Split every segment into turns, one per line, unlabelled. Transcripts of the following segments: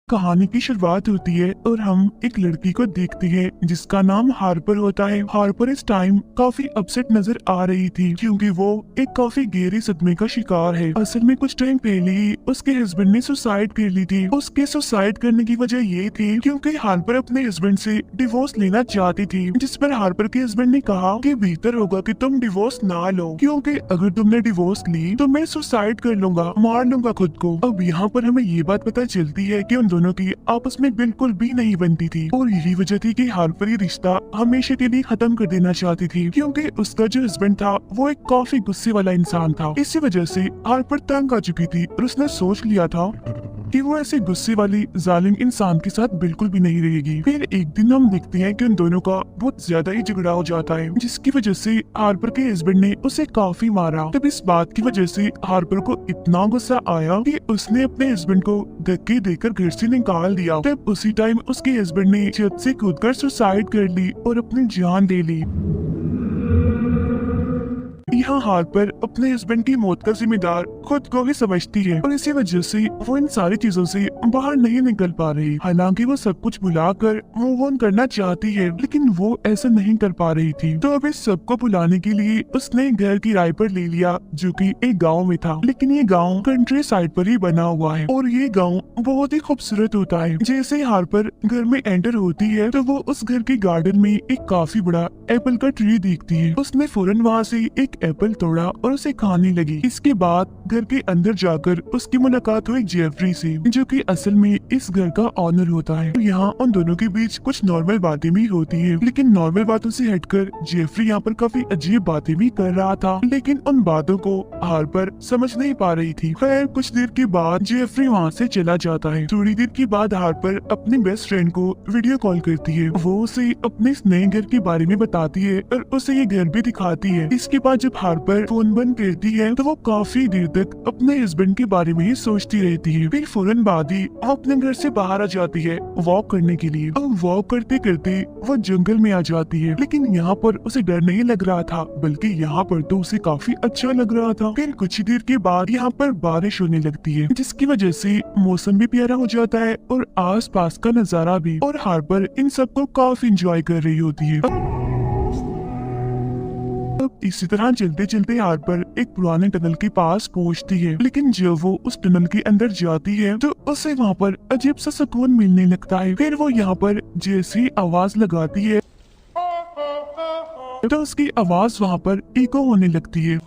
कहानी की शुरुआत होती है और हम एक लड़की को देखते हैं जिसका नाम हार्पर होता है। हार्पर इस टाइम काफी अपसेट नजर आ रही थी क्योंकि वो एक काफी गहरे सदमे का शिकार है। असल में कुछ टाइम पहले ही उसके हस्बैंड ने सुसाइड कर ली थी। उसके सुसाइड करने की वजह ये थी क्योंकि हार्पर अपने हस्बैंड से डिवोर्स लेना चाहती थी, जिस पर हार्पर के हस्बैंड ने कहा कि बेहतर होगा कि तुम डिवोर्स ना लो, क्योंकि अगर तुमने डिवोर्स ली तो मैं सुसाइड कर लूंगा, मार लूंगा खुद को। अब यहाँ पर हमें ये बात पता चलती है कि उन दोनों की आपस में बिल्कुल भी नहीं बनती थी और यही वजह थी कि हार्पर ये रिश्ता हमेशा के लिए खत्म कर देना चाहती थी क्योंकि उसका जो हस्बैंड था वो एक काफी गुस्से वाला इंसान था। इसी वजह से हार्पर तंग आ चुकी थी और उसने सोच लिया था कि वो ऐसे गुस्से वाली जालिम इंसान के साथ बिल्कुल भी नहीं रहेगी। फिर एक दिन हम देखते हैं कि उन दोनों का बहुत ज्यादा ही झगड़ा हो जाता है, जिसकी वजह से हार्पर के हस्बैंड ने उसे काफी मारा। तब इस बात की वजह से हार्पर को इतना गुस्सा आया कि उसने अपने हस्बैंड को धक्के देकर घर से निकाल दिया। तब उसी टाइम उसके हस्बैंड ने छत से कूदकर सुसाइड कर ली और अपनी जान ले ली। यहाँ हार्पर अपने हस्बैंड की मौत का जिम्मेदार खुद को ही समझती है और इसी वजह से वो इन सारी चीजों से बाहर नहीं निकल पा रही। हालांकि वो सब कुछ भुलाकर मूव ऑन करना चाहती है, लेकिन वो ऐसा नहीं कर पा रही थी। तो अब इस सबको भुलाने के लिए उसने घर किराए पर ले लिया जो कि एक गांव में था, लेकिन ये गांव कंट्री साइड पर ही बना हुआ है और ये गांव बहुत ही खूबसूरत होता है। जैसे हार्पर घर में एंटर होती है तो वो उस घर के गार्डन में एक काफी बड़ा एप्पल का ट्री देखती है। उसने फौरन वहाँ से एक एप्पल तोड़ा और उसे खाने लगी। इसके बाद घर के अंदर जाकर उसकी मुलाकात हुई जेफरी से, जो कि असल में इस घर का ऑनर होता है। यहाँ उन दोनों के बीच कुछ नॉर्मल बातें भी होती है, लेकिन नॉर्मल बातों से हटकर जेफरी यहाँ पर काफी अजीब बातें भी कर रहा था, लेकिन उन बातों को हार्पर समझ नहीं पा रही थी। खैर कुछ देर के बाद जेफरी वहाँ से चला जाता है। थोड़ी देर के बाद हार्पर अपने बेस्ट फ्रेंड को वीडियो कॉल करती है। वो उसे अपने इस नए घर के बारे में बताती है और उसे ये घर भी दिखाती है। इसके बाद जब हार्पर फोन बंद करती है तो वो काफी देर तक अपने हस्बैंड के बारे में ही सोचती रहती है। फिर फौरन बाद ही वो अपने घर से बाहर आ जाती है वॉक करने के लिए। अब वॉक करते करते वो जंगल में आ जाती है, लेकिन यहाँ पर उसे डर नहीं लग रहा था, बल्कि यहाँ पर तो उसे काफी अच्छा लग रहा था। फिर कुछ देर के बाद यहाँ पर बारिश होने लगती है, जिसकी वजह से मौसम भी प्यारा हो जाता है और आस पास का नजारा भी, और हार्पर इन सबको काफी इंजॉय कर रही होती है। अब इसी तरह चलते चलते हार्पर एक पुराने टनल के पास पहुंचती है, लेकिन जब वो उस टनल के अंदर जाती है तो उसे वहाँ पर अजीब सा सुकून मिलने लगता है। फिर वो यहाँ पर जैसी आवाज लगाती है तो उसकी आवाज वहाँ पर इको होने लगती है,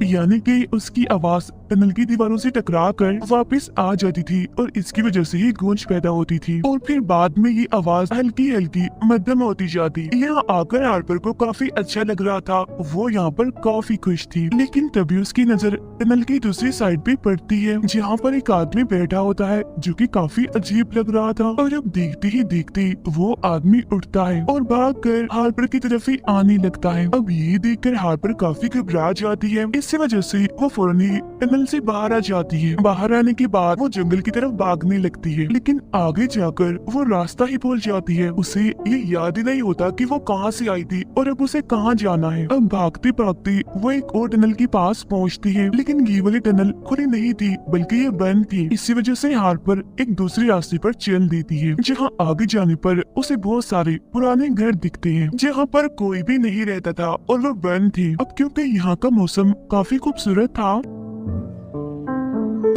यानी कि उसकी आवाज टनल की दीवारों से टकरा कर वापस आ जाती थी और इसकी वजह से ही गूंज पैदा होती थी और फिर बाद में ये आवाज हल्की हल्की मध्यम होती जाती। यहाँ आकर हार्पर को काफी अच्छा लग रहा था, वो यहाँ पर काफी खुश थी, लेकिन तभी उसकी नजर टनल की दूसरी साइड पे पड़ती है जहाँ पर एक आदमी बैठा होता है जो कि काफी अजीब लग रहा था। और अब देखते ही देखते वो आदमी उठता है और भागकर हार्पर की तरफ ही आने लगता है। अब ये देखकर हार्पर काफी घबरा जाती है। इसी वजह से वो फौरन ही टनल से बाहर आ जाती है। बाहर आने के बाद वो जंगल की तरफ भागने लगती है, लेकिन आगे जाकर वो रास्ता ही भूल जाती है। उसे ये याद ही नहीं होता कि वो कहाँ से आई थी और अब उसे कहाँ जाना है। अब भागते भागते वो एक और टनल के पास पहुँचती है, लेकिन ये वाली टनल खुली नहीं थी बल्कि ये बंद थी। इसी वजह से हार्पर एक दूसरे रास्ते पर चल देती है, जहाँ आगे जाने पर उसे बहुत सारे पुराने घर दिखते हैं जहाँ पर कोई भी नहीं रहता था और वो बंद थे। अब क्योंकि यहाँ का मौसम काफी खूबसूरत था,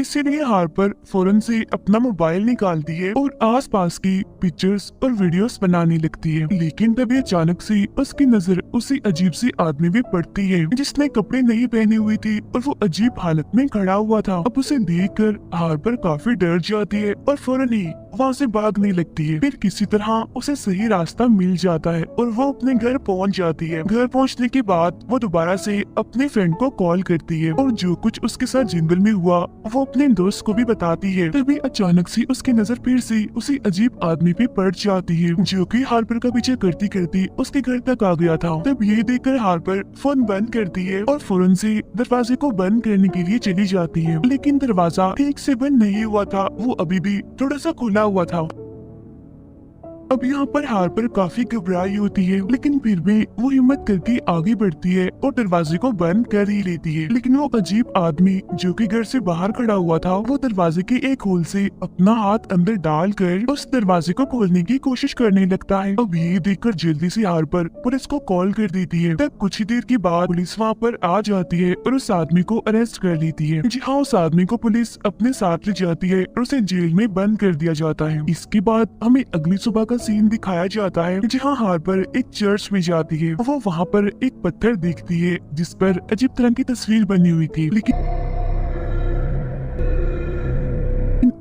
इसीलिए हार्पर फौरन से अपना मोबाइल निकालती है और आसपास की पिक्चर्स और वीडियोस बनाने लगती है। लेकिन तभी अचानक से उसकी नजर उसी अजीब सी आदमी पे पड़ती है जिसने कपड़े नहीं पहने हुए थे और वो अजीब हालत में खड़ा हुआ था। अब उसे देखकर हार्पर काफी डर जाती है और फौरन ही वहाँ से भागने लगती है। फिर किसी तरह उसे सही रास्ता मिल जाता है और वो अपने घर पहुँच जाती है। घर पहुँचने के बाद वो दोबारा से अपने फ्रेंड को कॉल करती है और जो कुछ उसके साथ जंगल में हुआ वो अपने दोस्त को भी बताती है। तभी अचानक से उसकी नजर फिर से उसी अजीब आदमी पे पड़ जाती है जो कि हार्पर का पीछे करती करती उसके घर तक आ गया था। तब ये देखकर हार्पर फोन बंद करती है और फौरन से दरवाजे को बंद करने के लिए चली जाती है, लेकिन दरवाजा ठीक से बंद नहीं हुआ था, वो अभी भी थोड़ा सा खुला हुआ था। अब यहाँ पर हार्पर काफी घबराई होती है, लेकिन फिर भी वो हिम्मत करके आगे बढ़ती है और दरवाजे को बंद कर ही लेती है। लेकिन वो अजीब आदमी जो कि घर से बाहर खड़ा हुआ था, वो दरवाजे के एक होल से अपना हाथ अंदर डालकर उस दरवाजे को खोलने की कोशिश करने लगता है। अब ये देखकर जल्दी से हार्पर पुलिस को कॉल कर देती है। तब कुछ ही देर के बाद पुलिस वहाँ पर आ जाती है और उस आदमी को अरेस्ट कर लेती है। जी हाँ, उस आदमी को पुलिस अपने साथ ले जाती है और उसे जेल में बंद कर दिया जाता है। इसके बाद हमें अगली सुबह का सीन दिखाया जाता है जहाँ हार्पर एक चर्च में जाती है। वो वहाँ पर एक पत्थर देखती है जिस पर अजीब तरह की तस्वीर बनी हुई थी, लेकिन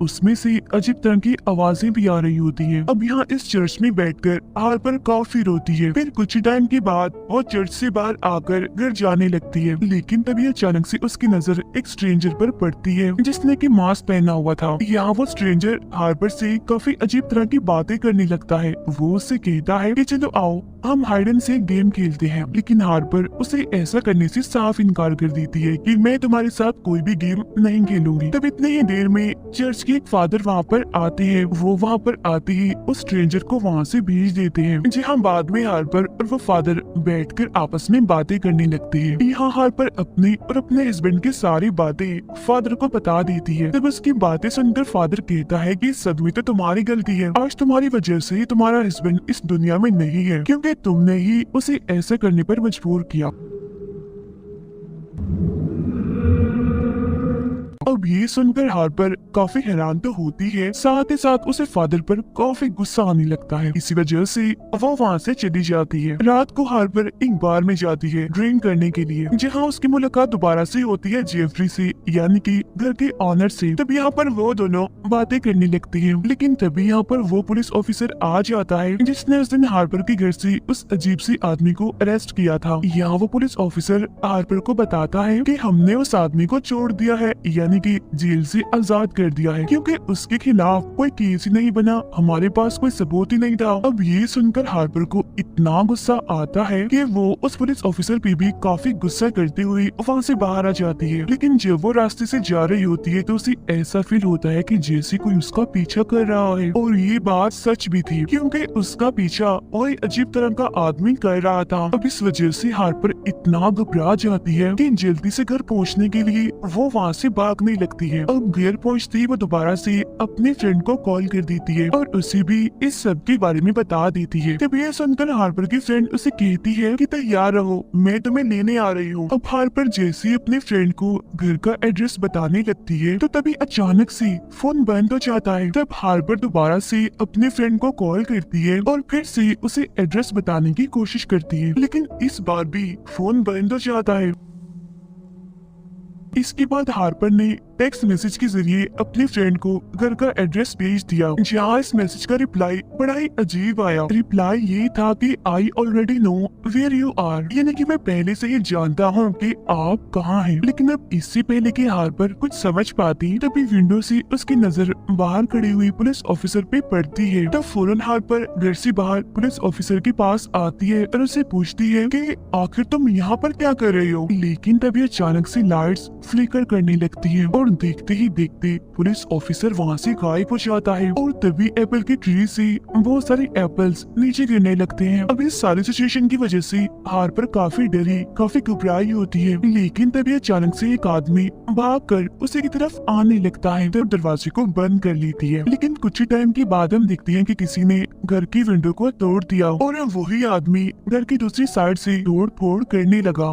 उसमें से अजीब तरह की आवाजें भी आ रही होती हैं। अब यहाँ इस चर्च में बैठकर हार्पर काफी रोती है। फिर कुछ ही टाइम के बाद वो चर्च से बाहर आकर घर जाने लगती है, लेकिन तभी अचानक से उसकी नजर एक स्ट्रेंजर पर पड़ती है जिसने की मास्क पहना हुआ था। यहाँ वो स्ट्रेंजर हार्पर से काफी अजीब तरह की बातें करने लगता है। वो उससे कहता है कि चलो आओ हम हाइड एंड सीक गेम खेलते हैं, लेकिन हार्पर उसे ऐसा करने से साफ इनकार कर देती है कि मैं तुम्हारे साथ कोई भी गेम नहीं खेलूंगी। तब इतने ही देर में चर्च के एक फादर वहाँ पर आते हैं। वो वहाँ पर आते ही उस स्ट्रेंजर को वहाँ से भेज देते हैं। जी हाँ, बाद में हार्पर और वो फादर बैठकर आपस में बातें करने लगते हैं। यहाँ हार्पर अपने और अपने हस्बैंड की सारी बातें फादर को बता देती है। तब उसकी बातें सुनकर फादर कहता है कि सब में तो तुम्हारी गलती है, आज तुम्हारी वजह से तुम्हारा हस्बैंड इस दुनिया में नहीं है, क्योंकि तुमने ही उसे ऐसा करने पर मजबूर किया। अब ये सुनकर हार्पर काफी हैरान तो होती है, साथ ही साथ उसे फादर पर काफी गुस्सा आने लगता है। इसी वजह से वो वहाँ से चली जाती है। रात को हार्पर एक बार में जाती है ड्रिंक करने के लिए, जहाँ उसकी मुलाकात दोबारा से होती है जेफरी से, यानी कि घर के ऑनर से। तब यहाँ पर वो दोनों बातें करने लगती है, लेकिन तभी यहाँ पर वो पुलिस ऑफिसर आ जाता है जिसने उस दिन हार्पर के घर से उस अजीब सी आदमी को अरेस्ट किया था। यहाँ वो पुलिस ऑफिसर हार्पर को बताता है कि हमने उस आदमी को छोड़ दिया है, यानी कि जेल से आजाद कर दिया है, क्योंकि उसके खिलाफ कोई केस ही नहीं बना, हमारे पास कोई सबूत ही नहीं था। अब ये सुनकर हार्पर को इतना गुस्सा आता है कि वो उस पुलिस ऑफिसर पे भी काफी गुस्सा करते हुए वहाँ से बाहर आ जाती है। लेकिन जब वो रास्ते से जा रही होती है तो उसे ऐसा फील होता है कि जैसे कोई उसका पीछा कर रहा है, और ये बात सच भी थी, क्योंकि उसका पीछा वही अजीब तरह का आदमी कर रहा था। अब इस वजह से हार्पर इतना घबरा जाती है कि जल्दी से घर पहुँचने के लिए वो वहाँ से भागने लगती है। अब घर पहुंचते ही वो दोबारा से अपने फ्रेंड को कॉल कर देती है और उसे भी इस सब के बारे में बता देती है। तब ये सुनकर हार्पर की फ्रेंड उसे कहती है कि तैयार रहो, मैं तुम्हें लेने आ रही हूँ। अब हार्पर जैसे ही अपने फ्रेंड को घर का एड्रेस बताने लगती है तो तभी अचानक से फोन बंद हो जाता है। तब हार्पर दोबारा से अपने फ्रेंड को कॉल करती है और फिर से उसे एड्रेस बताने की कोशिश करती है, लेकिन इस बार भी फोन बंद हो जाता है। इसके बाद हार्पर ने टेक्स्ट मैसेज के जरिए अपने फ्रेंड को घर का एड्रेस भेज दिया, जहाँ इस मैसेज का रिप्लाई बड़ा ही अजीब आया। रिप्लाई ये था कि I already know where you are, यानी कि मैं पहले से ही जानता हूँ कि आप कहाँ हैं। लेकिन अब इससे पहले कि हार्पर कुछ समझ पाती तभी विंडो से उसकी नजर बाहर खड़ी हुई पुलिस ऑफिसर पे पड़ती है। तब फौरन हार्पर घर से बाहर पुलिस ऑफिसर के पास आती है और उसे पूछती है कि आखिर तुम यहाँ पर क्या कर रहे हो। लेकिन तभी अचानक से लाइट्स फ्लिकर करने लगती है और देखते ही देखते पुलिस ऑफिसर वहाँ से गायब हो जाता है, और तभी एप्पल की ट्री से बहुत सारे एप्पल्स नीचे गिरने लगते हैं। अब इस सारी सिचुएशन की वजह से हार्पर काफी डरी, काफी घबराई होती है। लेकिन तभी अचानक से एक आदमी भागकर उसे की तरफ आने लगता है तो दरवाजे को बंद कर लेती है। लेकिन कुछ ही टाइम के बाद हम देखते हैं कि किसी ने घर की विंडो को तोड़ दिया और वही आदमी घर की दूसरी साइड से तोड़ फोड़ करने लगा।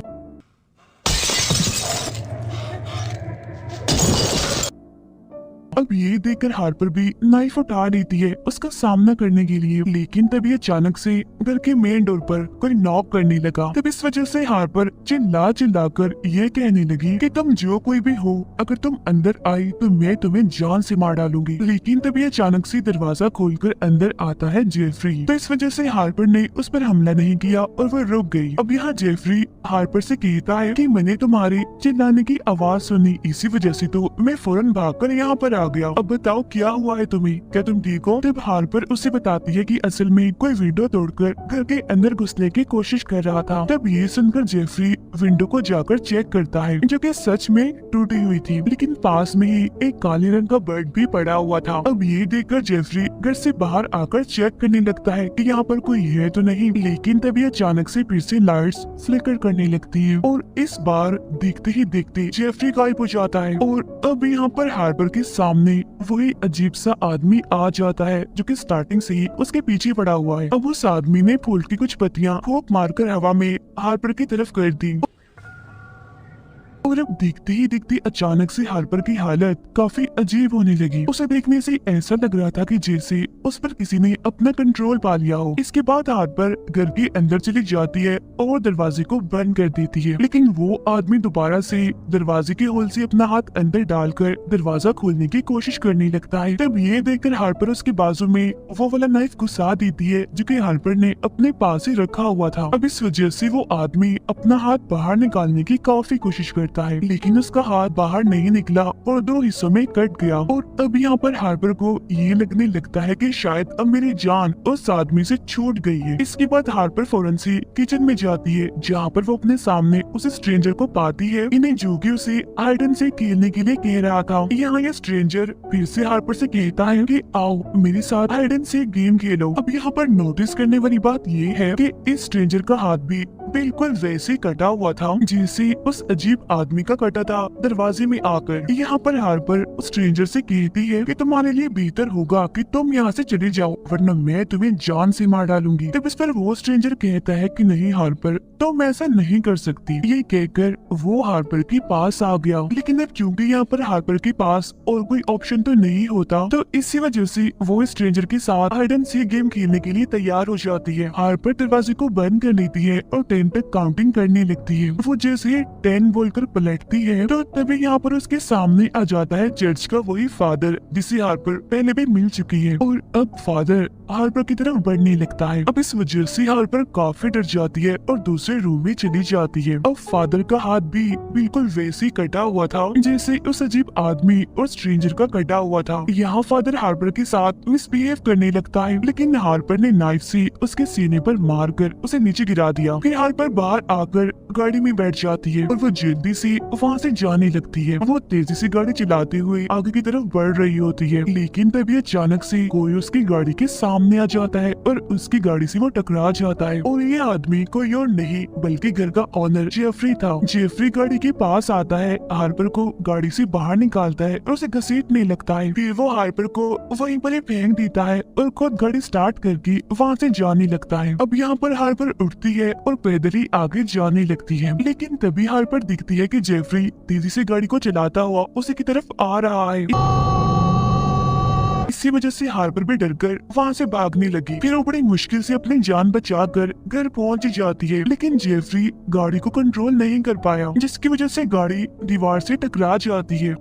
अब ये देखकर हार्पर भी नाइफ उठा लेती है उसका सामना करने के लिए, लेकिन तभी अचानक से घर के मेन डोर पर कोई नॉक करने लगा। तब इस वजह से हार्पर चिल्ला चिल्लाकर ये कहने लगी कि तुम जो कोई भी हो, अगर तुम अंदर आई तो मैं तुम्हें जान से मार डालूंगी। लेकिन तभी अचानक से दरवाजा खोलकर अंदर आता है जेफरी। तो इस वजह से हार्पर ने उस पर हमला नहीं किया और वो रुक गई। अब यहाँ जेफरी हार्पर से कहता है कि मैंने तुम्हारे चिल्लाने की आवाज सुनी, इसी वजह से तो मैं फौरन भागकर यहाँ पर आ आ गया, अब बताओ क्या हुआ है तुम्हें, क्या तुम ठीक हो? तब हार्पर उसे बताती है कि असल में कोई विंडो तोड़कर घर के अंदर घुसने की कोशिश कर रहा था। तब ये सुनकर जेफरी विंडो को जाकर चेक करता है, जो कि सच में टूटी हुई थी, लेकिन पास में ही एक काले रंग का बर्ड भी पड़ा हुआ था। अब ये देखकर जेफरी घर से बाहर आकर चेक करने लगता है कि यहाँ पर कोई है तो नहीं, लेकिन तभी अचानक से फिर से लाइट्स फ्लिकर करने लगती है और इस बार देखते ही देखते जेफरी गायब हो जाता है। और अब यहाँ पर हार्पर के सामने वही अजीब सा आदमी आ जाता है जो कि स्टार्टिंग से ही उसके पीछे पड़ा हुआ है। अब उस आदमी ने फूल की कुछ पत्तियां फूंक मारकर हवा में हार्पर की तरफ कर दी और अब देखते ही देखते अचानक से हार्पर की हालत काफी अजीब होने लगी। उसे देखने से ऐसा लग रहा था कि जैसे उस पर किसी ने अपना कंट्रोल पा लिया हो। इसके बाद हार्पर घर के अंदर चली जाती है और दरवाजे को बंद कर देती है, लेकिन वो आदमी दोबारा से दरवाजे के होल से अपना हाथ अंदर डालकर दरवाजा खोलने की कोशिश करने लगता है। तब ये देखकर हार्पर उसके बाजू में वो वाला नाइफ घुसा देती है जो कि हार्पर ने अपने पास ही रखा हुआ था। अब इस वजह से वो आदमी अपना हाथ बाहर निकालने की काफी कोशिश करता है, लेकिन उसका हाथ बाहर नहीं निकला और दो हिस्सों में कट गया। और अब यहाँ पर हार्पर को ये लगने लगता है कि शायद अब मेरी जान उस आदमी से छूट गई है। इसके बाद हार्पर फौरन से किचन में जाती है, जहाँ पर वो अपने सामने उस स्ट्रेंजर को पाती है, इन्हें जो कि उसे हाइड से खेलने के लिए कह रहा था। यहाँ ये स्ट्रेंजर फिर से हार्पर से कहता है कि आओ मेरे साथ हाइड से गेम खेलो। अब यहाँ पर नोटिस करने वाली बात ये है कि इस स्ट्रेंजर का हाथ भी बिल्कुल वैसे कटा हुआ था जैसे उस अजीब आदमी का कटा था दरवाजे में आकर। यहाँ पर हार्पर उस स्ट्रेंजर से कहती है कि तुम्हारे लिए बेहतर होगा कि तुम यहाँ से चले जाओ, वरना मैं तुम्हें जान से मार डालूंगी। तब इस पर वो स्ट्रेंजर कहता है कि नहीं हार्पर, तुम ऐसा नहीं कर सकती। ये कहकर वो हार्पर के पास आ गया, लेकिन अब क्योंकि यहाँ पर हार्पर के पास और कोई ऑप्शन तो नहीं होता, तो इसी वजह से वो स्ट्रेंजर के साथ हाइड एंड सीक गेम खेलने के लिए तैयार हो जाती है। हार्पर दरवाजे को बंद कर लेती है और 10 तक काउंटिंग करने लगती है। वो जैसे 10 बोलकर पलटती है तो तभी यहाँ पर उसके सामने आ जाता है चर्च का वही फादर जिसे हार्पर पहले भी मिल चुकी है, और अब फादर हार्पर की तरफ बढ़ने लगता है। अब इस वजह से हार्पर काफी डर जाती है और दूसरे रूम में चली जाती है। अब फादर का हाथ भी बिल्कुल वैसे ही कटा हुआ था जैसे उस अजीब आदमी और स्ट्रेंजर का कटा हुआ था। यहाँ फादर हार्पर के साथ मिसबिहेव करने लगता है, लेकिन हार्पर ने नाइफ से उसके सीने पर मारकर उसे नीचे गिरा दिया। फिर हार्पर बाहर आकर गाड़ी में बैठ जाती है और वो जल्दी से वहाँ से जाने लगती है। वो तेजी से गाड़ी चलाते हुए आगे की तरफ बढ़ रही होती है, लेकिन तभी अचानक से कोई उसकी गाड़ी के सामने आ जाता है और उसकी गाड़ी से वो टकरा जाता है। और ये आदमी कोई और नहीं बल्कि घर का ऑनर जेफरी था। जेफरी गाड़ी के पास आता है, हार्पर को गाड़ी से बाहर निकालता है और उसे घसीटने लगता है। फिर वो हार्पर को वहीं पर ही फेंक देता है और खुद गाड़ी स्टार्ट करके वहाँ से जाने लगता है। अब यहाँ पर हार्पर उठती है और पैदल ही आगे जाने लगती है, लेकिन तभी हार्पर दिखती है कि जेफरी तेजी से गाड़ी को चलाता हुआ उसी की तरफ आ रहा है। इसी वजह से हार्पर भी डरकर वहाँ से भागने लगी। फिर वो बड़ी मुश्किल से अपनी जान बचाकर घर पहुँच जाती है, लेकिन जेफरी गाड़ी को कंट्रोल नहीं कर पाया, जिसकी वजह से गाड़ी दीवार से टकरा जाती है।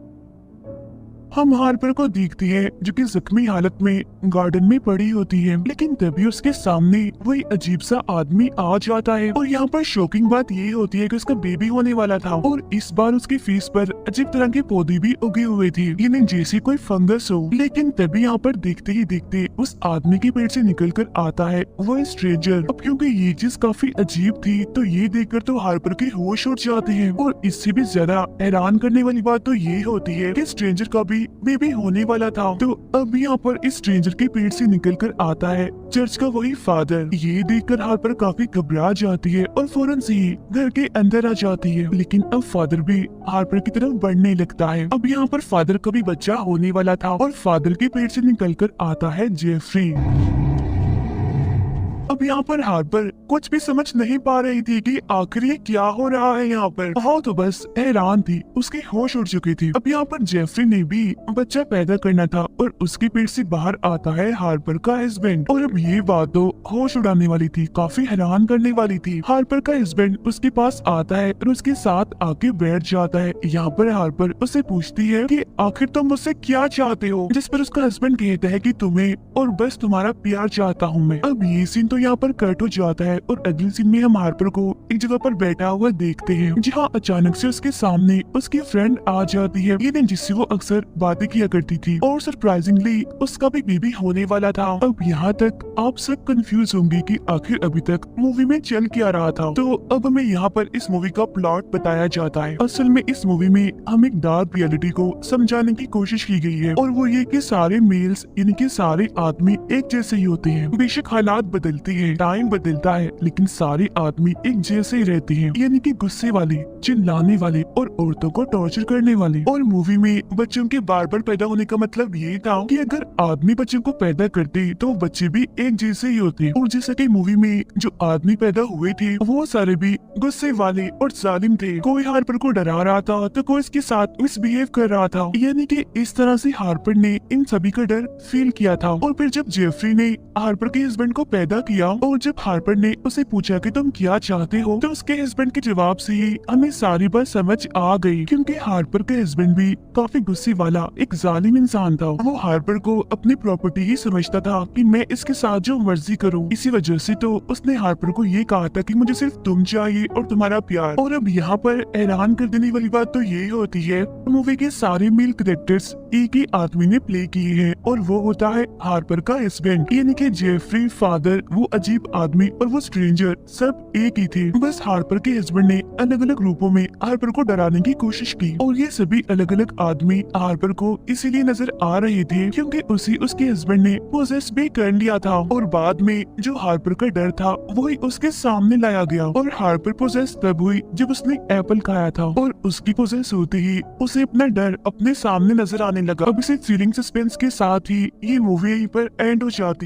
हम हार्पर को देखते हैं जो कि जख्मी हालत में गार्डन में पड़ी होती है, लेकिन तभी उसके सामने वही अजीब सा आदमी आ जाता है। और यहाँ पर शॉकिंग बात ये होती है कि उसका बेबी होने वाला था और इस बार उसके फेस पर अजीब तरह के पौधे भी उगे हुए थे, यानी जैसे कोई फंगस हो। लेकिन तभी यहाँ पर देखते ही देखते उस आदमी के पेट से निकल कर आता है वो स्ट्रेंजर। अब क्योंकि ये चीज काफी अजीब थी तो ये देखकर तो हार्पर के होश उड़ जाते हैं। और इससे भी ज्यादा हैरान करने वाली बात तो ये होती है कि स्ट्रेंजर का भी बेबी होने वाला था। तो अब यहाँ पर इस स्ट्रेंजर के पेट से निकल कर आता है चर्च का वही फादर। ये देखकर हार्पर काफी घबरा जाती है और फौरन से ही घर के अंदर आ जाती है, लेकिन अब फादर भी हार्पर की तरफ बढ़ने लगता है। अब यहाँ पर फादर का भी बच्चा होने वाला था और फादर के पेट से निकल कर आता है जेफरी। अब यहाँ पर हार्पर कुछ भी समझ नहीं पा रही थी कि आखिर ये क्या हो रहा है यहाँ पर। हाँ तो बस हैरान थी, उसकी होश उड़ चुकी थी। अब यहाँ पर जेफरी ने भी बच्चा पैदा करना था और उसके पेट से बाहर आता है हार्पर का हस्बैंड। और अब ये बात तो होश उड़ाने वाली थी, काफी हैरान करने वाली थी। हार्पर का हस्बैंड उसके पास आता है और उसके साथ आके बैठ जाता है। यहाँ पर हार्पर उससे पूछती है कि आखिर तुम मुझसे क्या चाहते हो, जिस पर उसका हस्बैंड कहता है कि तुम्हें और बस तुम्हारा प्यार चाहता हूँ मैं। अब ये सीन तो यहाँ पर कट हो जाता है और अगले सीन में हम हार्पर को एक जगह पर बैठा हुआ देखते हैं, जहाँ अचानक से उसके सामने उसकी फ्रेंड आ जाती है, ये दिन जिससे वो अक्सर बातें किया करती थी, और सरप्राइजिंगली उसका भी बेबी होने वाला था। अब यहाँ तक आप सब कंफ्यूज होंगे कि आखिर अभी तक मूवी में चल क्या रहा था। तो अब हमें यहाँ पर इस मूवी का प्लॉट बताया जाता है। असल में इस मूवी में हम एक डार्क रियलिटी को समझाने की कोशिश की गई है, और वो ये कि सारे मेल्स यानी कि सारे आदमी एक जैसे ही होते हैं। बेशक हालात बदलते हैं, टाइम बदलता है, लेकिन सारे आदमी एक जैसे ही रहते हैं, यानी कि गुस्से वाले, चिल्लाने वाले और औरतों को टॉर्चर करने वाले। और मूवी में बच्चों के बार बार पैदा होने का मतलब ये था कि अगर आदमी बच्चों को पैदा करते तो बच्चे भी एक जैसे ही होते, और जैसा कि मूवी में जो आदमी पैदा हुए थे वो सारे भी गुस्से वाले और जालिम थे। कोई हार्पर को डरा रहा था तो कोई इसके साथ मिसबिहेव कर रहा था, यानी कि इस तरह से हार्पर ने इन सभी का डर फील किया था। और फिर जब जेफरी ने हार्पर के हस्बैंड को पैदा किया और जब हार्पर ने उसे पूछा कि तुम क्या चाहते हो, तो उसके हस्बैंड के जवाब से ही हमें सारी बात समझ आ गई, क्योंकि हार्पर के हस्बैंड भी काफी गुस्से वाला एक जालिम इंसान था। वो हार्पर को अपनी प्रॉपर्टी ही समझता था कि मैं इसके साथ जो मर्जी करूं। इसी वजह से तो उसने हार्पर को ये कहा था कि मुझे सिर्फ तुम चाहिए और तुम्हारा प्यार। और अब यहाँ पर हैरान कर देने वाली बात तो ये होती है, मूवी के सारे मेल कैरेक्टर्स एक ही आदमी ने प्ले किए हैं, और वो होता है हार्पर का हस्बैंड, यानी कि जेफरी, फादर, वो अजीब आदमी और वो स्ट्रेंजर सब एक ही थे। बस हार्पर के हस्बैंड ने अलग अलग रूपों में हार्पर को डराने की कोशिश की, और ये सभी अलग अलग आदमी हार्पर को इसीलिए नजर आ रहे थे क्योंकि उसे उसके हस्बैंड ने पोजेस भी कर लिया था, और बाद में जो हार्पर का डर था वही उसके सामने लाया गया। और हार्पर पोजेस तब हुई जब उसने एप्पल खाया था, और उसकी पोजेस होते ही उसे अपना डर अपने सामने नजर आने लगा। अब इसे थ्रिलिंग सस्पेंस के साथ ही ये मूवी यहीं पर एंड हो जाती